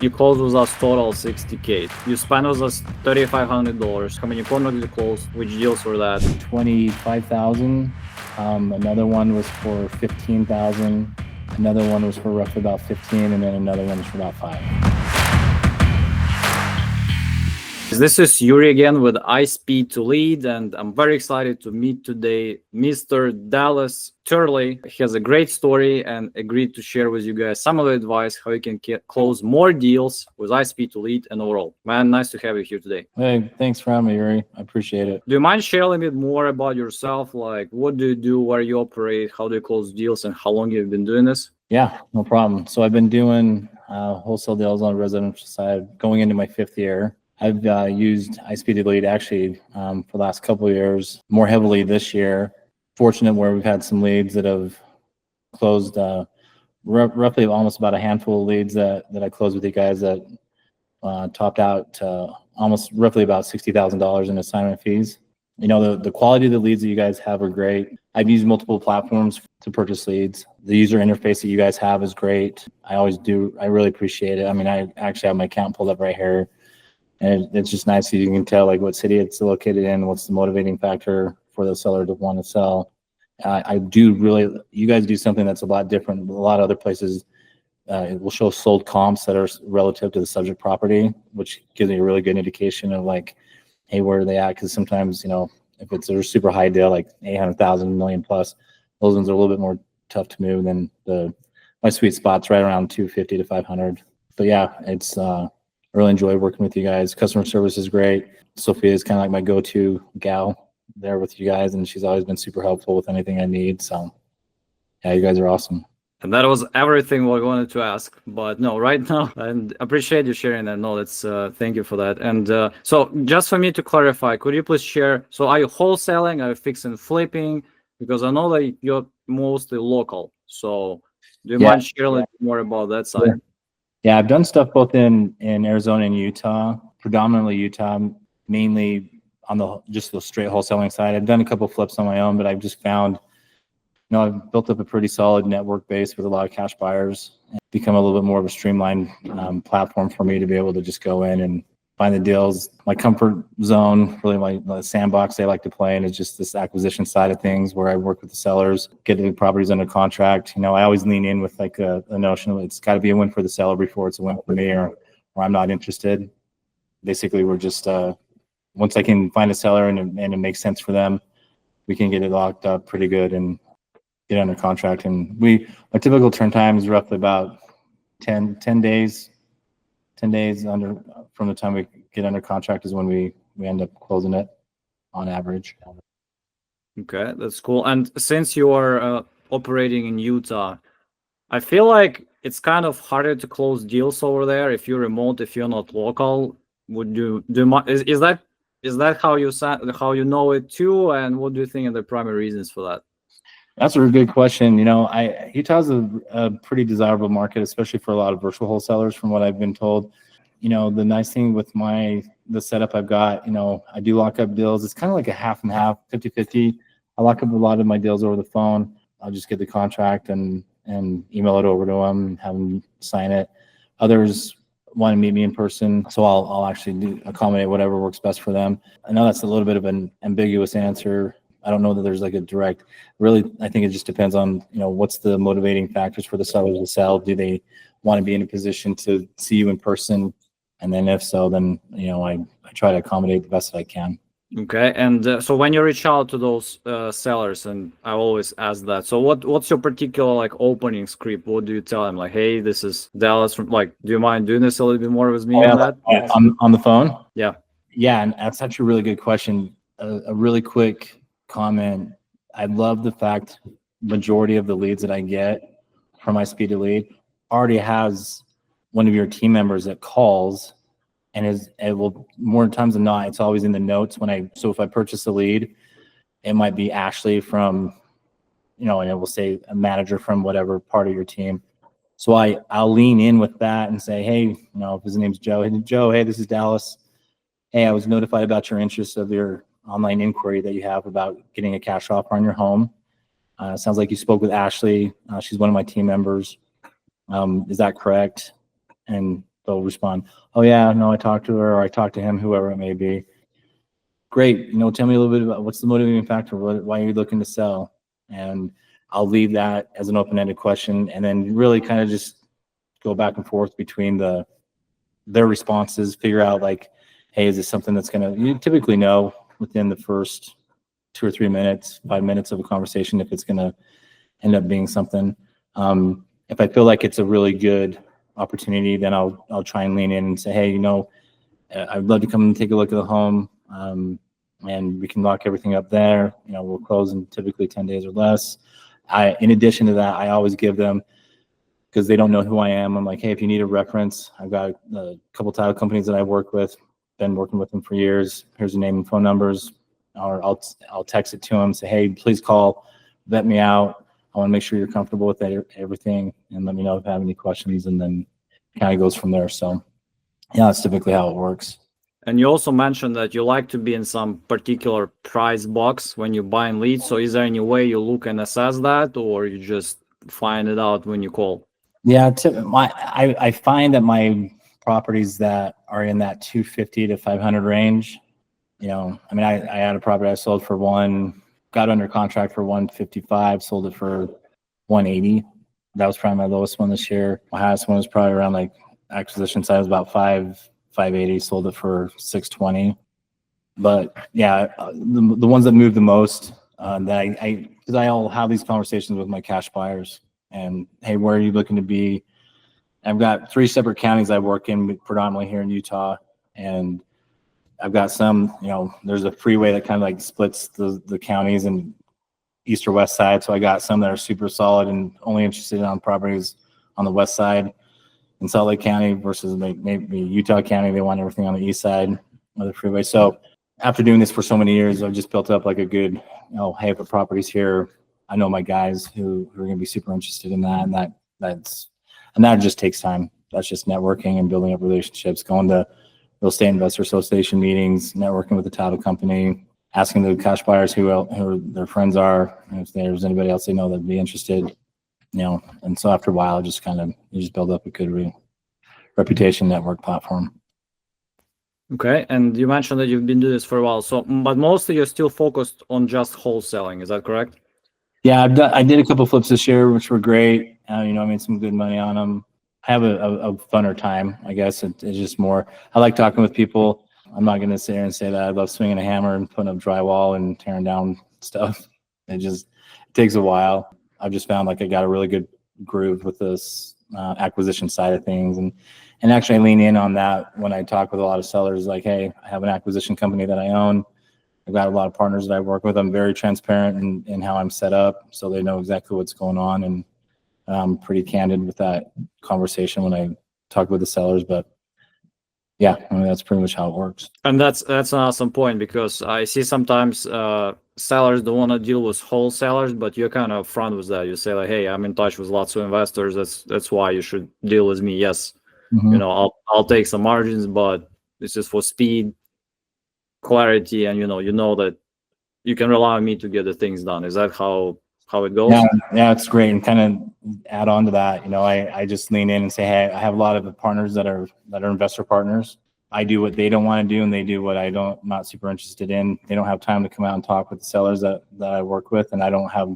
You closed with us total 60K. You spent with us $3,500. How many contracts you closed? Which deals were that? 25,000. Another one was for 15,000. Another one was for roughly about 15, and then another one was for about 5. This is Yuri again with iSpeedToLead, and I'm very excited to meet today Mr. Dallas Turley. He has a great story and agreed to share with you guys some of the advice how you can close more deals with iSpeedToLead and overall. Man, nice to have you here today. Hey, thanks for having me, Yuri. I appreciate it. Do you mind sharing a little bit more about yourself? Like, what do you do, where you operate, how do you close deals, and how long you've been doing this? Yeah, no problem. So I've been doing wholesale deals on the residential side going into my 5th year. I've used iSpeedToLead actually for the last couple of years, more heavily this year. Fortunate where we've had some leads that have closed roughly almost about a handful of leads that I closed with you guys that topped out to almost roughly about $60,000 in assignment fees. You know, the quality of the leads that you guys have are great. I've used multiple platforms to purchase leads. The user interface that you guys have is great. I always do. I really appreciate it. I mean, I actually have my account pulled up right here. And it's just nice that you can tell like what city it's located in, what's the motivating factor for the seller to want to sell. I do really, you guys do something that's a lot different. A lot of other places, it will show sold comps that are relative to the subject property, which gives me a really good indication of like, hey, where are they at? Because sometimes, you know, if it's a super high deal, like 800,000, million plus, those ones are a little bit more tough to move than my sweet spot's right around 250 to 500. But yeah, it's, I really enjoy working with you guys. Customer service is great. Sophia is kind of like my go-to gal there with you guys, and she's always been super helpful with anything I need. So yeah, you guys are awesome. And that was everything we wanted to ask, but no, right now, and appreciate you sharing that. No, that's thank you for that. And so just for me to clarify, could you please share, so are you wholesaling, are you fixing and flipping? Because I know that you're mostly local. So do you mind sharing a little bit more about that side? Yeah, I've done stuff both in Arizona and Utah, predominantly Utah, mainly on just the straight wholesaling side. I've done a couple flips on my own, but I've just found, you know, I've built up a pretty solid network base with a lot of cash buyers. And become a little bit more of a streamlined platform for me to be able to just go in and find the deals. My comfort zone, really my sandbox they like to play in is just this acquisition side of things where I work with the sellers, get the properties under contract. You know, I always lean in with like a notion of it's got to be a win for the seller before it's a win for me or I'm not interested. Basically, we're just, once I can find a seller and it makes sense for them, we can get it locked up pretty good and get under contract. And our typical turn time is roughly about 10 days. 10 days under from the time we get under contract is when we end up closing it on average. Okay, that's cool. And since you are operating in Utah, I feel like it's kind of harder to close deals over there if you're remote, if you're not local. Would you is that how you know it too? And what do you think are the primary reasons for that? That's a really good question. You know, Utah's a pretty desirable market, especially for a lot of virtual wholesalers, from what I've been told. You know, the nice thing with the setup I've got, you know, I do lock up deals. It's kind of like a half and half, 50-50. I lock up a lot of my deals over the phone. I'll just get the contract and email it over to them and have them sign it. Others want to meet me in person, so I'll actually accommodate whatever works best for them. I know that's a little bit of an ambiguous answer. I don't know that there's like a direct, really, I think it just depends on, you know, what's the motivating factors for the sellers to sell. Do they want to be in a position to see you in person? And then if so, then, you know, I try to accommodate the best that I can. Okay. And so when you reach out to those sellers, and I always ask that, so what's your particular like opening script? What do you tell them? Like, hey, this is Dallas from, like, do you mind doing this a little bit more with me on that? On the phone? Yeah. Yeah, and that's actually a really good question. A really quick comment. I love the fact majority of the leads that I get from iSpeedToLead already has one of your team members that calls, and it will, more times than not, it's always in the notes so if I purchase a lead, it might be Ashley from, you know, and it will say a manager from whatever part of your team. So I'll lean in with that and say, hey, you know, if his name's Joe, hey, this is Dallas. Hey, I was notified about your interest of your online inquiry that you have about getting a cash offer on your home. Sounds like you spoke with Ashley. She's one of my team members. Is that correct? And they'll respond, oh yeah, no, I talked to her, or I talked to him, whoever it may be. Great. Tell me a little bit about what's the motivating factor. Why are you looking to sell? And I'll leave that as an open-ended question, and then really kind of just go back and forth between their responses, figure out like, hey, is this something that's you typically know within the first 2 or 3 minutes, 5 minutes of a conversation if it's gonna end up being something. If I feel like it's a really good opportunity, then I'll try and lean in and say, hey, I'd love to come and take a look at the home, and we can lock everything up there. We'll close in typically 10 days or less. In addition to that, I always give them, because they don't know who I am, I'm like, hey, if you need a reference, I've got a couple title companies that I work with, been working with them for years. Here's your name and phone numbers. Or I'll text it to them, say, hey, please call, vet me out. I want to make sure you're comfortable with everything, and let me know if you have any questions, and then kind of goes from there. So yeah, that's typically how it works. And you also mentioned that you like to be in some particular price box when you're buying leads. So is there any way you look and assess that, or you just find it out when you call? Yeah, I find that my properties that are in that 250 to 500 range, I had a property I sold for got under contract for 155, sold it for 180. That was probably my lowest one this year. My highest one was probably around, like, acquisition size was about 580, sold it for 620. But yeah, the ones that move the most, because I'll have these conversations with my cash buyers, and hey, where are you looking to be? I've got 3 separate counties I work in, predominantly here in Utah, and I've got some, there's a freeway that kind of like splits the counties and east or west side. So I got some that are super solid and only interested on properties on the west side in Salt Lake County versus maybe Utah County. They want everything on the east side of the freeway. So after doing this for so many years, I've just built up like a good, hey, if a property's here, I know my guys who are going to be super interested in that. And that just takes time. That's just networking and building up relationships, going to real estate investor association meetings, networking with the title company, asking the cash buyers who their friends are, and if there's anybody else they know that'd be interested, and so after a while, you just build up a good reputation network platform. Okay, and you mentioned that you've been doing this for a while, but mostly you're still focused on just wholesaling, is that correct? Yeah, I did a couple flips this year, which were great. I made some good money on them. I have a funner time, I guess. It's just more, I like talking with people. I'm not going to sit here and say that I love swinging a hammer and putting up drywall and tearing down stuff. It takes a while. I've just found like I got a really good groove with this acquisition side of things. And actually I lean in on that when I talk with a lot of sellers, like, hey, I have an acquisition company that I own. I've got a lot of partners that I work with. I'm very transparent in how I'm set up, so they know exactly what's going on. And I'm pretty candid with that conversation when I talk with the sellers. But yeah, that's pretty much how it works. And that's an awesome point, because I see sometimes sellers don't want to deal with wholesalers, but you're kind of upfront with that. You say like, hey, I'm in touch with lots of investors. That's why you should deal with me. Yes, Mm-hmm. I'll take some margins, but this is for speed, clarity, and you know that you can rely on me to get the things done. Is that how it goes? Yeah, it's great. And kind of add on to that, I just lean in and say, hey, I have a lot of partners that are investor partners. I do what they don't want to do, and they do what I'm not super interested in. They don't have time to come out and talk with the sellers that I work with, and I don't have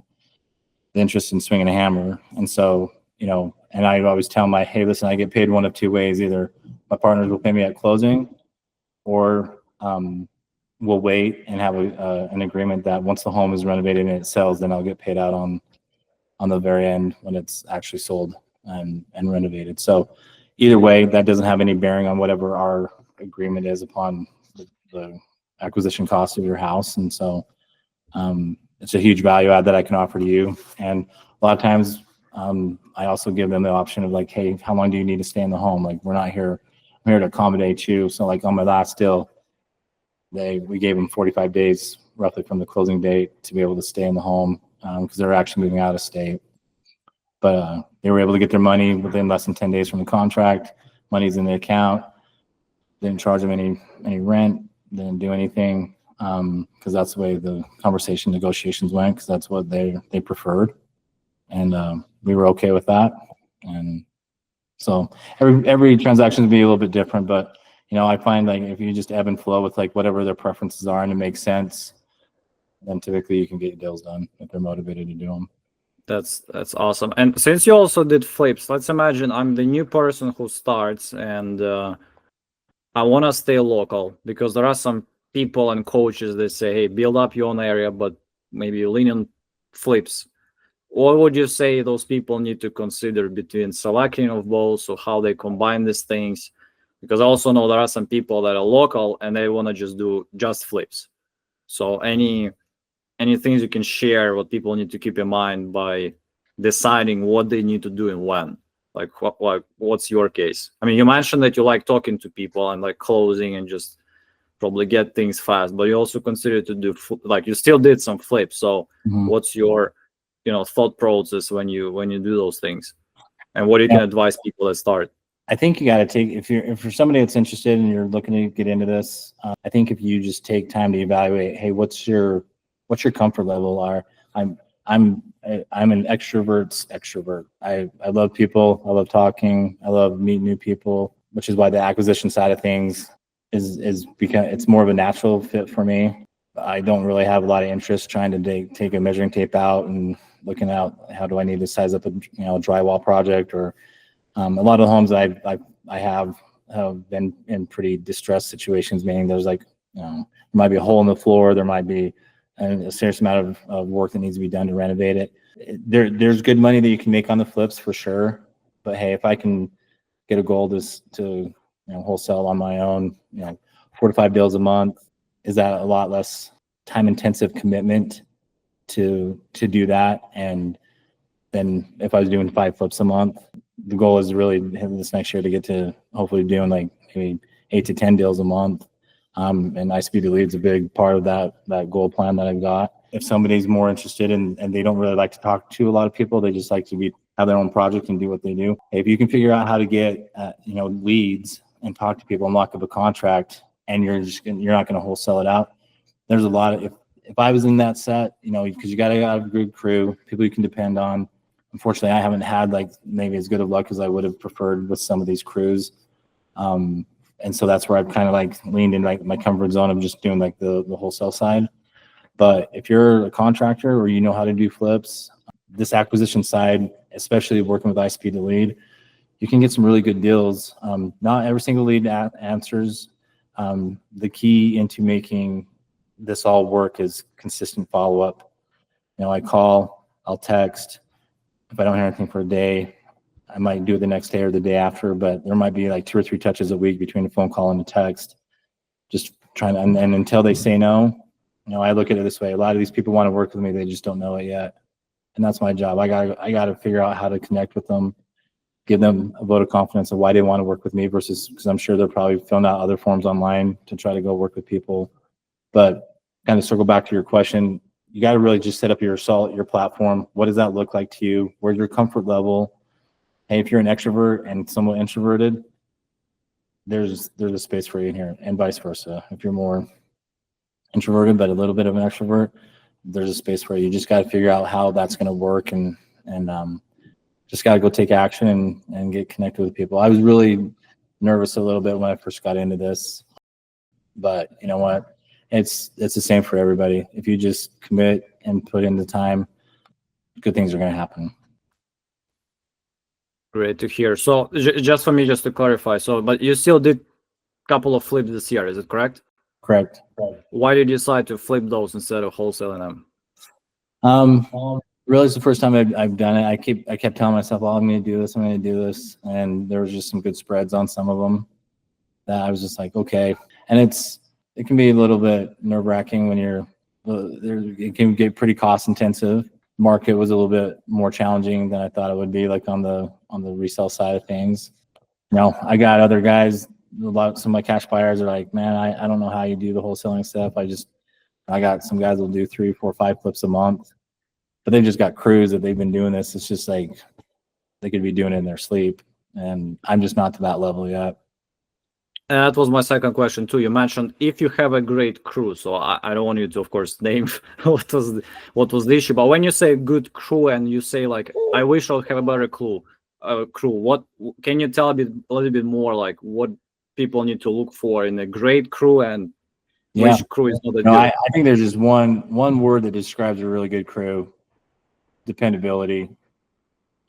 the interest in swinging a hammer. And so, and I always tell them, hey, listen, I get paid one of 2 ways. Either my partners will pay me at closing, or we'll wait and have an agreement that once the home is renovated and it sells, then I'll get paid out on the very end when it's actually sold and renovated. So either way, that doesn't have any bearing on whatever our agreement is upon the acquisition cost of your house. And so it's a huge value add that I can offer to you. And a lot of times I also give them the option of like, hey, how long do you need to stay in the home? Like, I'm here to accommodate you. So like on my last deal, we gave them 45 days roughly from the closing date to be able to stay in the home, because they're actually moving out of state. But they were able to get their money within less than 10 days from the contract. Money's in the account. Didn't charge them any rent. Didn't do anything, because that's the way the conversation negotiations went, because that's what they preferred. And we were okay with that. And So every transaction will be a little bit different, but I find like if you just ebb and flow with like whatever their preferences are and it makes sense, then typically you can get deals done if they're motivated to do them. That's awesome. And since you also did flips, let's imagine I'm the new person who starts and I want to stay local, because there are some people and coaches that say, hey, build up your own area, but maybe you lean on flips. What would you say those people need to consider between selecting of both, or how they combine these things? Because I also know there are some people that are local and they want to just do just flips. So any things you can share what people need to keep in mind by deciding what they need to do and when? Like what's your case? I mean, you mentioned that you like talking to people and like closing and just probably get things fast, but you also consider to do like you still did some flips. So what's your thought process when you do those things, and what you can advise people that start? I think you got to take, if you're somebody that's interested and you're looking to get into this, I think if you just take time to evaluate, hey, what's your comfort level are. I'm an extrovert's extrovert. I love people. I love talking. I love meeting new people, which is why the acquisition side of things is because it's more of a natural fit for me. I don't really have a lot of interest trying to take a measuring tape out and looking out how do I need to size up a drywall project, or a lot of the homes I have been in pretty distressed situations, meaning there's like there might be a hole in the floor, there might be a serious amount of work that needs to be done to renovate it. There's good money that you can make on the flips for sure, but hey, if I can get a goal to wholesale on my own, 4 to 5 deals a month, is that a lot less time intensive commitment to do that? And then if I was doing 5 flips a month, the goal is really this next year to get to hopefully doing like maybe 8 to 10 deals a month. And iSpeedToLead is a big part of that goal plan that I've got. If somebody's more interested and they don't really like to talk to a lot of people, they just like to have their own project and do what they do. If you can figure out how to get leads and talk to people and lock up a contract, and you're not going to wholesale it out, there's a lot of, if I was in that set, because you got to have a good crew, people you can depend on. Unfortunately, I haven't had like maybe as good of luck as I would have preferred with some of these crews. And so that's where I've kind of like leaned in like my comfort zone of just doing like the wholesale side. But if you're a contractor or you know how to do flips, this acquisition side, especially working with iSpeedToLead, you can get some really good deals. Not every single lead answers. The key into making this all work is consistent follow-up. I call, I'll text. If I don't hear anything for a day, I might do it the next day or the day after, but there might be like 2 or 3 touches a week between a phone call and a text. Just trying to, and until they say no, I look at it this way. A lot of these people want to work with me. They just don't know it yet. And that's my job. I got to figure out how to connect with them, give them a vote of confidence of why they want to work with me versus, because I'm sure they're probably filling out other forms online to try to go work with people. But kind of circle back to your question, you got to really just set up your platform. What does that look like to you? Where's your comfort level? Hey, if you're an extrovert and somewhat introverted, there's a space for you in here, and vice versa. If you're more introverted but a little bit of an extrovert, there's a space for you. You just got to figure out how that's going to work, and just got to go take action and get connected with people. I was really nervous a little bit when I first got into this, but you know what? It's the same for everybody. If you just commit and put in the time, good things are going to happen. Great to hear. So just for me, just to clarify, but you still did a couple of flips this year, is it correct? Correct. Why did you decide to flip those instead of wholesaling them? Really, it's the first time I've done it. I kept telling myself, "Oh, I'm going to do this. I'm going to do this," and there was just some good spreads on some of them that I was just like, okay. And it can be a little bit nerve-wracking when it can get pretty cost intensive. Market was a little bit more challenging than I thought it would be, like on the resale side of things. I got other guys, some of my cash buyers are like, man, I don't know how you do the wholesaling stuff. I got some guys will do 3, 4, 5 flips a month, but they just got crews that they've been doing this. It's just like they could be doing it in their sleep, and I'm just not to that level yet. And that was my second question too. You mentioned if you have a great crew, so I don't want you to, of course, name what was the issue. But when you say good crew and you say like, I wish I'll have a better crew, crew, what can you tell a little bit more, like what people need to look for in a great crew and Yeah. which crew is not that No, good? I think there's just one word that describes a really good crew: dependability.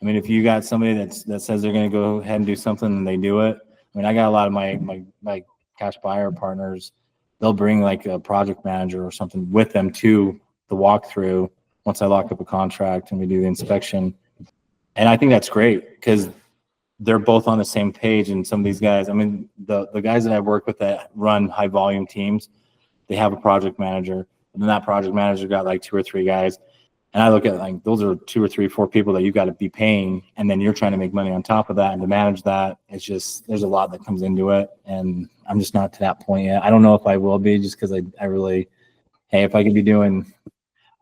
I mean, if you got somebody that says they're going to go ahead and do something and they do it. I mean, I got a lot of my cash buyer partners. They'll bring like a project manager or something with them to the walkthrough once I lock up a contract and we do the inspection. And I think that's great because they're both on the same page. And some of these guys, I mean, the guys that I work with that run high volume teams, they have a project manager, and then that project manager got like 2 or 3 guys. And I look at like those are 2 or 3, 4 people that you got to be paying, and then you're trying to make money on top of that, and to manage that, it's just there's a lot that comes into it, and I'm just not to that point yet. I don't know if I will be, just because I really, hey, if I could be doing,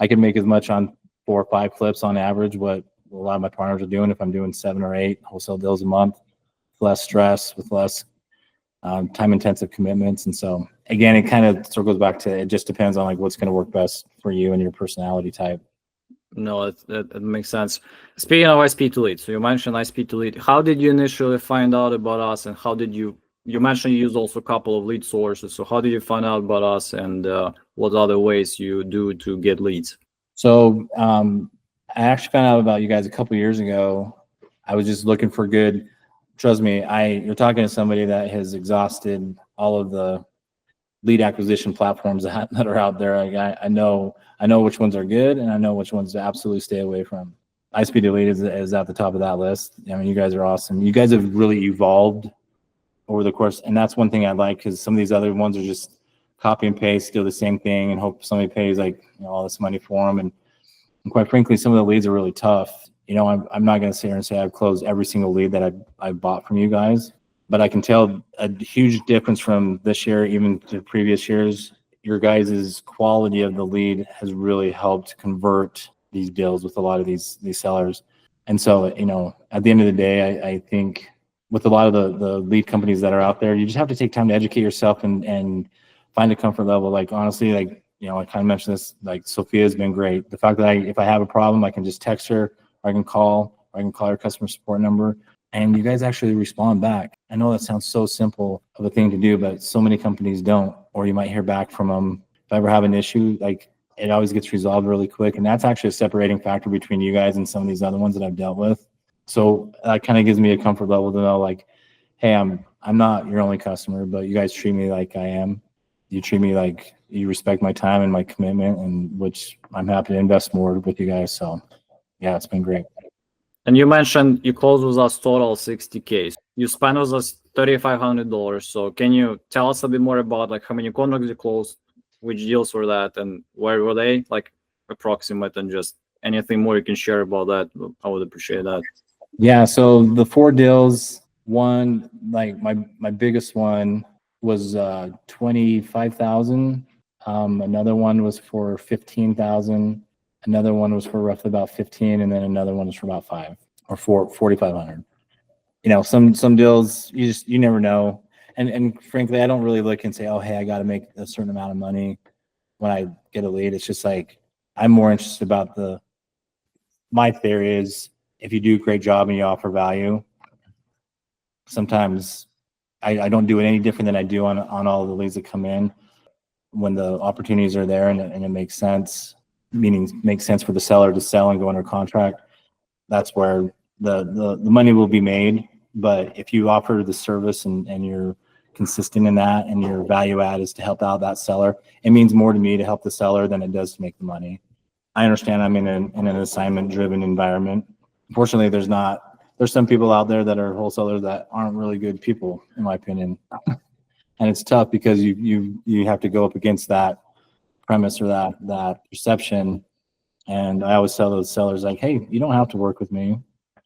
I could make as much on 4 or 5 flips on average what a lot of my partners are doing if I'm doing 7 or 8 wholesale deals a month, with less stress, with less time intensive commitments. And so again, it kind of circles back to, it just depends on like what's going to work best for you and your personality type. No, that makes sense. Speaking of iSpeedToLead, so you mentioned iSpeedToLead. How did you initially find out about us, and how did you mentioned you use also a couple of lead sources. So how did you find out about us, and what other ways you do to get leads? So I actually found out about you guys a couple of years ago. I was just looking for good, trust me, you're talking to somebody that has exhausted all of the lead acquisition platforms that are out there. I know which ones are good, and I know which ones to absolutely stay away from. iSpeedToLead is at the top of that list. I mean, you guys are awesome. You guys have really evolved over the course, and that's one thing I like, because some of these other ones are just copy and paste, do the same thing, and hope somebody pays like all this money for them. And quite frankly, some of the leads are really tough. I'm not going to sit here and say I've closed every single lead that I bought from you guys, but I can tell a huge difference from this year, even to previous years. Your guys' quality of the lead has really helped convert these deals with a lot of these sellers. And so, at the end of the day, I think with a lot of the lead companies that are out there, you just have to take time to educate yourself and find a comfort level. Like, honestly, like, I kind of mentioned this, like Sophia's been great. The fact that if I have a problem, I can just text her, or I can call her customer support number, and you guys actually respond back. I know that sounds so simple of a thing to do, but so many companies don't, or you might hear back from them. If I ever have an issue, like, it always gets resolved really quick. And that's actually a separating factor between you guys and some of these other ones that I've dealt with. So that kind of gives me a comfort level to know, like, hey, I'm not your only customer, but you guys treat me like I am. You treat me like you respect my time and my commitment, and which I'm happy to invest more with you guys. So yeah, it's been great. And you mentioned you closed with us total 60K. You spent with us $3,500. So can you tell us a bit more about like how many contracts you closed, which deals were that, and where were they, like approximate, and just anything more you can share about that? I would appreciate that. Yeah. So the 4 deals, one, like my biggest one was 25,000. Another one was for 15,000. Another one was for roughly about 15, and then another one was for about 5 or 4,500. Some deals you never know. And frankly, I don't really look and say, oh, hey, I got to make a certain amount of money when I get a lead. It's just like, I'm more interested about my theory is, if you do a great job and you offer value, sometimes I don't do it any different than I do on all the leads that come in. When the opportunities are there and it makes sense, meaning makes sense for the seller to sell and go under contract, that's where the money will be made. But if you offer the service and you're consistent in that, and your value add is to help out that seller, it means more to me to help the seller than it does to make the money. I understand I'm in an assignment driven environment. Unfortunately, there's some people out there that are wholesalers that aren't really good people, in my opinion. And it's tough because you have to go up against that premise or that perception. And I always tell those sellers, like, hey, you don't have to work with me.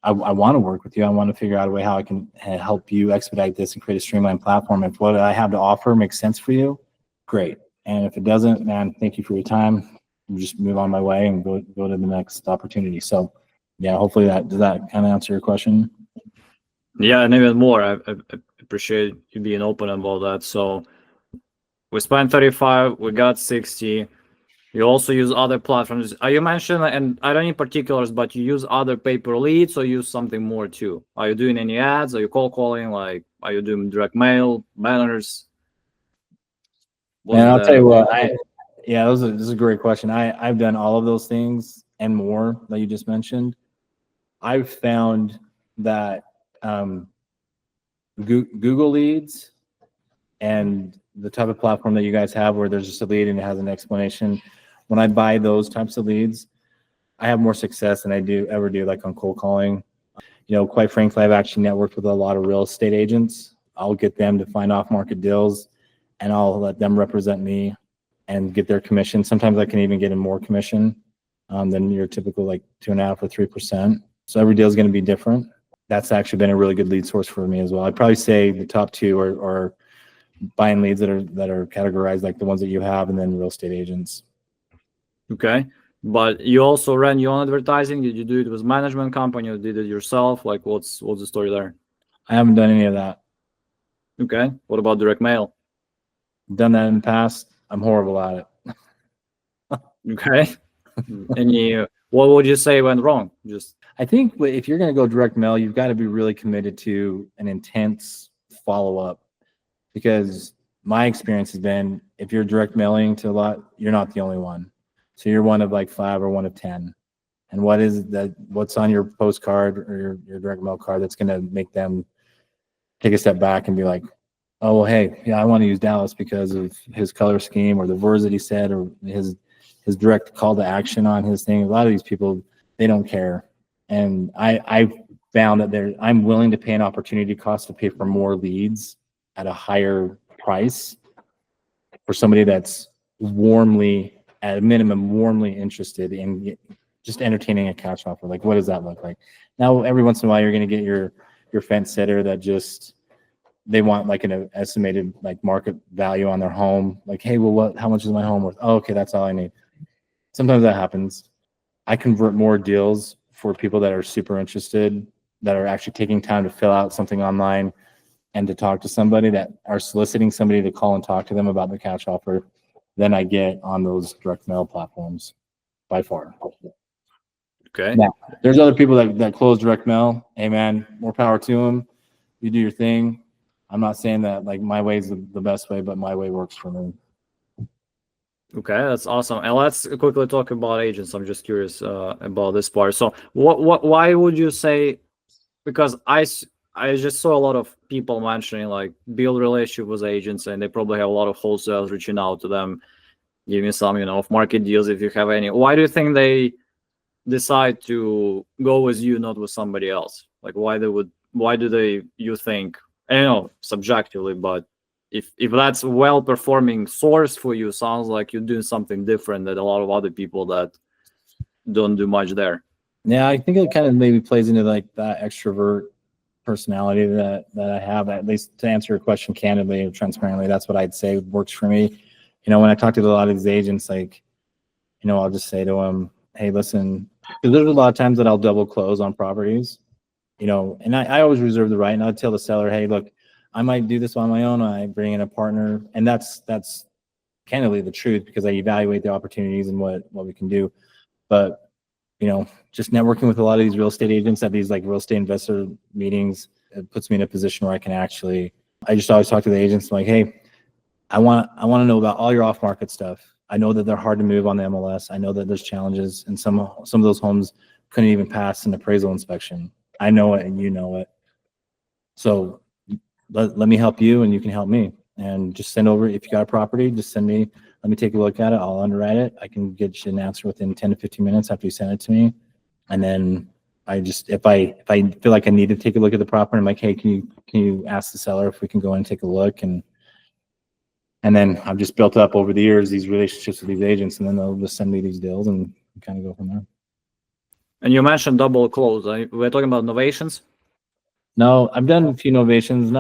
I want to work with you. I want to figure out a way how I can help you expedite this and create a streamlined platform. If what I have to offer makes sense for you, great. And if it doesn't, man, thank you for your time. I'll just move on my way and go to the next opportunity. So yeah, hopefully does that kind of answer your question? Yeah, and even more, I appreciate you being open about that. So we spent 35, we got 60. You also use other platforms. You mentioned, and I don't need particulars, but you use other paper leads or use something more too? Are you doing any ads? Are you cold calling? Like, are you doing direct mail, banners? And What's I'll tell you the what, yeah, this is a great question. I've done all of those things and more that you just mentioned. I've found that Google leads and the type of platform that you guys have where there's just a lead and it has an explanation. When I buy those types of leads, I have more success than I ever do like on cold calling. You know, quite frankly, I've actually networked with a lot of real estate agents. I'll get them to find off-market deals and I'll let them represent me and get their commission. Sometimes I can even get in more commission than your typical like 2.5% or 3%. So every deal is going to be different. That's actually been a really good lead source for me as well. I'd probably say the top two are buying leads that are categorized like the ones that you have, and then real estate agents. Okay. But you also ran your own advertising. Did you do it with management company or did it yourself? Like, what's the story there? I haven't done any of that. Okay. What about direct mail? Done that in the past. I'm horrible at it. Okay. What would you say went wrong? Just I think if you're going to go direct mail, you've got to be really committed to an intense follow-up, because my experience has been if you're direct mailing to a lot, you're not the only one. So you're one of like 5 or one of 10. And what's on your postcard or your direct mail card that's going to make them take a step back and be like, oh, well, hey, yeah, I want to use Dallas because of his color scheme or the words that he said or his direct call to action on his thing. A lot of these people, they don't care. And I found that I'm willing to pay an opportunity cost to pay for more leads at a higher price for somebody that's at a minimum, warmly interested in just entertaining a cash offer. Like, what does that look like? Now, every once in a while, you're going to get your fence sitter that they want like an estimated like market value on their home. Like, hey, well, how much is my home worth? Oh, okay, that's all I need. Sometimes that happens. I convert more deals for people that are super interested, that are actually taking time to fill out something online and to talk to somebody, that are soliciting somebody to call and talk to them about the cash offer, than I get on those direct mail platforms by far. okay. Now, there's other people that close direct mail. Hey, man, more power to them. You do your thing. I'm not saying that like my way is the best way, but my way works for me. Okay, that's awesome. And let's quickly talk about agents. I'm just curious about this part. So, why would you say? Because I just saw a lot of people mentioning like build relationship with agents, and they probably have a lot of wholesalers reaching out to them, give me some, off-market deals if you have any. Why do you think they decide to go with you, not with somebody else? Like, why do they? You think? I don't know subjectively, but if that's a well-performing source for you, sounds like you're doing something different than a lot of other people that don't do much there. Yeah, I think it kind of maybe plays into like that extrovert personality that I have. At least to answer your question candidly or transparently, that's what I'd say works for me. When I talk to a lot of these agents, like, I'll just say to them, hey, listen, because there's a lot of times that I'll double close on properties, and I always reserve the right, and I'll tell the seller, hey, look, I might do this on my own. I bring in a partner, and that's candidly the truth, because I evaluate the opportunities and what we can do. But just networking with a lot of these real estate agents at these like real estate investor meetings, it puts me in a position where I just always talk to the agents like, hey, I want to know about all your off-market stuff. I know that they're hard to move on the MLS. I know that there's challenges, and some of those homes couldn't even pass an appraisal inspection. I know it, and you know it. So let me help you, and you can help me. And just send over, if you got a property, just send me, let me take a look at it. I'll underwrite it. I can get you an answer within 10 to 15 minutes after you send it to me. And then if I feel like I need to take a look at the property, I'm like, hey, can you ask the seller if we can go in and take a look? And then I've just built up over the years these relationships with these agents, and then they'll just send me these deals and kind of go from there. And you mentioned double close. We're talking about novations. No, I've done a few novations.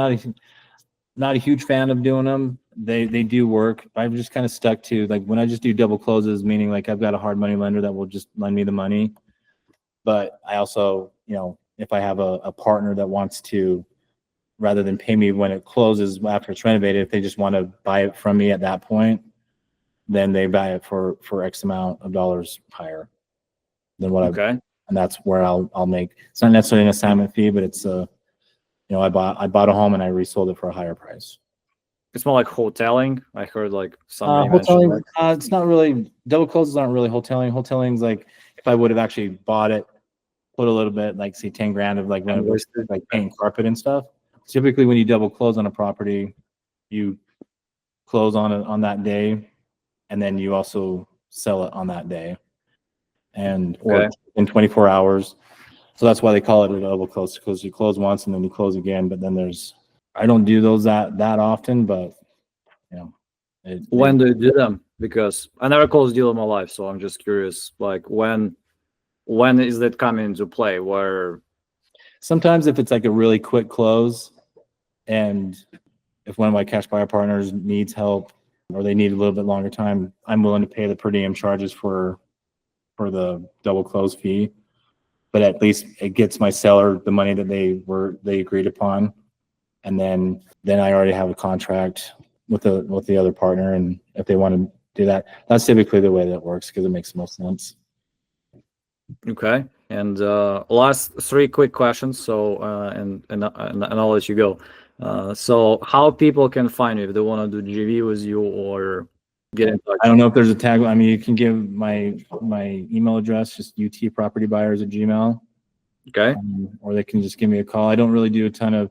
Not a huge fan of doing them. They do work. I've just kind of stuck to like when I just do double closes, meaning like I've got a hard money lender that will just lend me the money. But I also, if I have a partner that wants to, rather than pay me when it closes after it's renovated, if they just want to buy it from me at that point, then they buy it for X amount of dollars higher than what Okay. and that's where I'll make. It's not necessarily an assignment fee, but it's I bought a home and I resold it for a higher price. It's more like wholesaling. I heard like somebody Wholesaling, mentioned it's not really, double closes aren't really wholesaling. Wholesaling's like if I would have actually bought it, put a little bit, like say 10 grand of like that. like paint carpet and stuff. Typically when you double close on a property, you close on it on that day, and then you also sell it on that day, and or in 24 hours. So that's why they call it a double close, because you close once and then you close again. But then I don't do those that often, but When do you do them? Because I never closed deal in my life, so I'm just curious. Like when is that coming into play? Where sometimes if it's like a really quick close, and if one of my cash buyer partners needs help or they need a little bit longer time, I'm willing to pay the per diem charges for the double close fee. But at least it gets my seller the money that they agreed upon, and then I already have a contract with the other partner, and if they want to do that, that's typically the way that works because it makes the most sense. Okay, and last three quick questions. So and I'll let you go. So how people can find you if they want to do GV with you or get in touch? I don't know if there's a tag. I mean, you can give my email address, just utpropertybuyers@gmail. Okay. Or they can just give me a call. I don't really do a ton of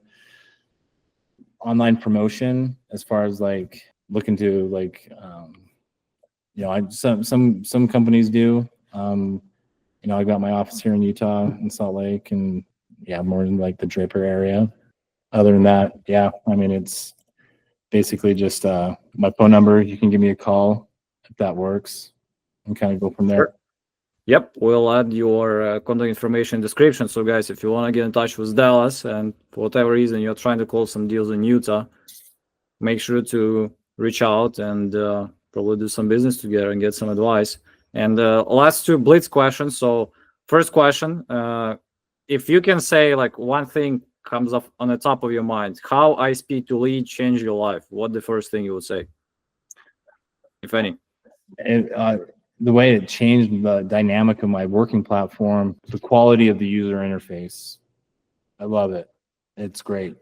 online promotion as far as like looking to like, some companies do. I got my office here in Utah in Salt Lake, and more in like the Draper area. Other than that, I mean, it's basically just my phone number. You can give me a call if that works, and kind of go from there. Sure. Yep, we'll add your contact information in description. So guys, if you want to get in touch with Dallas and for whatever reason you're trying to close some deals in Utah, make sure to reach out and probably do some business together and get some advice. And last two blitz questions. So first question, if you can say like one thing comes up on the top of your mind, how iSpeedToLead changed your life, what the first thing you would say, if any? The way it changed the dynamic of my working platform, the quality of the user interface. I love it. It's great.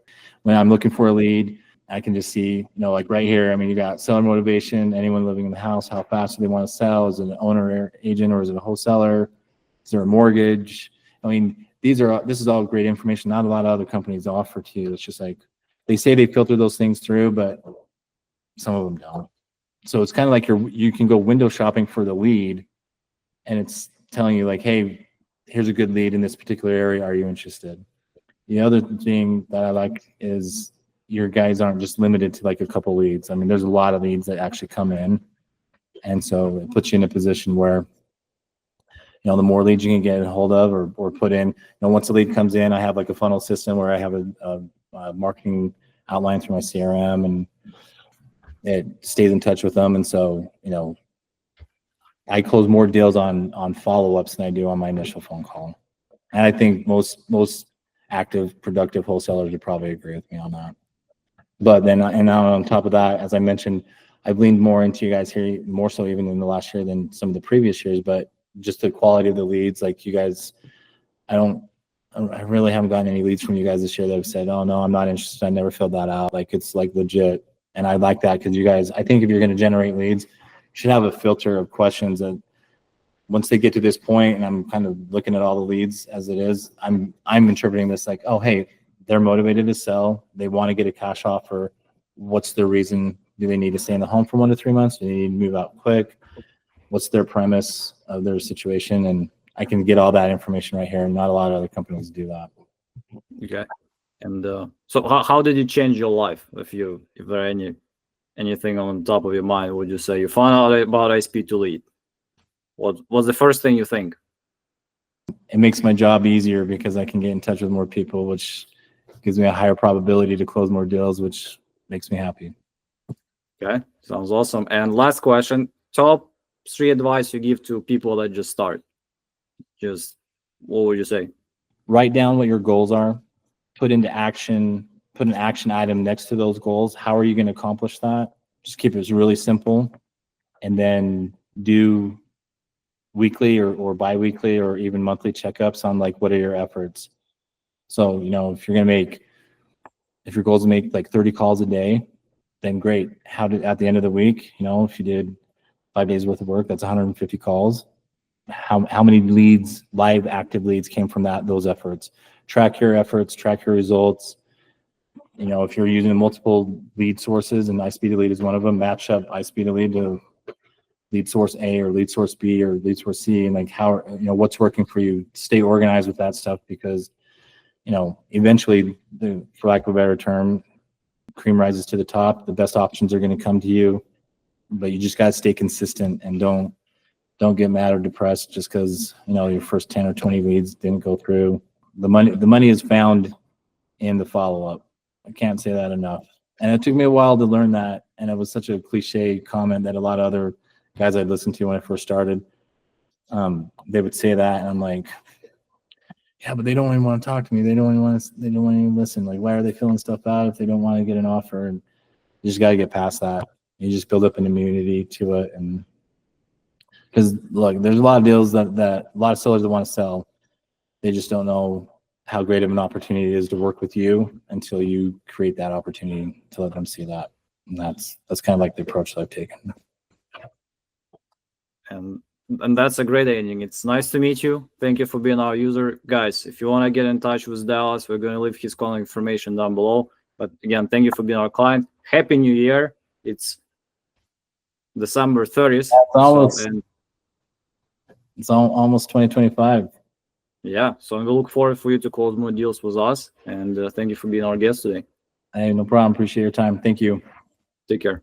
When I'm looking for a lead, I can just see, like right here, I mean, you got seller motivation, anyone living in the house, how fast do they want to sell? Is it an owner or agent, or is it a wholesaler? Is there a mortgage? I mean, this is all great information. Not a lot of other companies offer to you. It's just like, they say they filter those things through, but some of them don't. So it's kind of like you can go window shopping for the lead, and it's telling you like, hey, here's a good lead in this particular area. Are you interested? The other thing that I like is your guys aren't just limited to like a couple leads. I mean, there's a lot of leads that actually come in. And so it puts you in a position where, the more leads you can get a hold of or put in, once a lead comes in, I have like a funnel system where I have a marketing outline through my CRM, and it stays in touch with them. And so, I close more deals on follow-ups than I do on my initial phone call. And I think most active, productive wholesalers would probably agree with me on that. But then, and now on top of that, as I mentioned, I've leaned more into you guys here, more so even in the last year than some of the previous years, but just the quality of the leads, like you guys, I really haven't gotten any leads from you guys this year that have said, oh no, I'm not interested, I never filled that out. Like, it's like legit. And I like that, because you guys, I think if you're going to generate leads, you should have a filter of questions that once they get to this point, and I'm kind of looking at all the leads as it is, I'm interpreting this like, oh, hey, they're motivated to sell. They want to get a cash offer. What's their reason? Do they need to stay in the home for 1 to 3 months? Do they need to move out quick? What's their premise of their situation? And I can get all that information right here. And not a lot of other companies do that. Okay. And so how did it change your life? If there anything on top of your mind, would you say you found out about iSpeedToLead? What was the first thing you think? It makes my job easier because I can get in touch with more people, which gives me a higher probability to close more deals, which makes me happy. Okay, sounds awesome. And last question, top 3 advice you give to people that just start. Just what would you say? Write down what your goals are, put into action, put an action item next to those goals. How are you going to accomplish that? Just keep it really simple. and then do weekly or bi-weekly or even monthly checkups on like, what are your efforts? So, you know, if your goal is to make like 30 calls a day, then great. At the end of the week, you know, if you did 5 days worth of work, that's 150 calls. How many leads, live active leads, came from those efforts? Track your efforts, track your results. You know, if you're using multiple lead sources and iSpeedToLead is one of them, match up iSpeedToLead to lead source A or lead source B or lead source C, and like how, you know, what's working for you. Stay organized with that stuff, because, you know, eventually, for lack of a better term, cream rises to the top. The best options are going to come to you, but you just got to stay consistent, and don't get mad or depressed just because, you know, your first 10 or 20 leads didn't go through. The money is found in the follow-up. I can't say that enough. And it took me a while to learn that, and it was such a cliche comment that a lot of other guys I'd listened to when I first started, they would say that, and I'm like, yeah, but they don't even want to talk to me. They don't want to listen. Like, why are they filling stuff out if they don't want to get an offer? And you just got to get past that. You just build up an immunity to it. And because look, there's a lot of deals that a lot of sellers that want to sell, they just don't know how great of an opportunity it is to work with you until you create that opportunity to let them see that. And that's kind of like the approach that I've taken. And that's a great ending. It's nice to meet you. Thank you for being our user. Guys, if you want to get in touch with Dallas, we're going to leave his contact information down below. But again, thank you for being our client. Happy New Year. It's December 30th. It's almost 2025. Yeah, so we look forward for you to close more deals with us. And thank you for being our guest today. Hey, no problem. Appreciate your time. Thank you. Take care.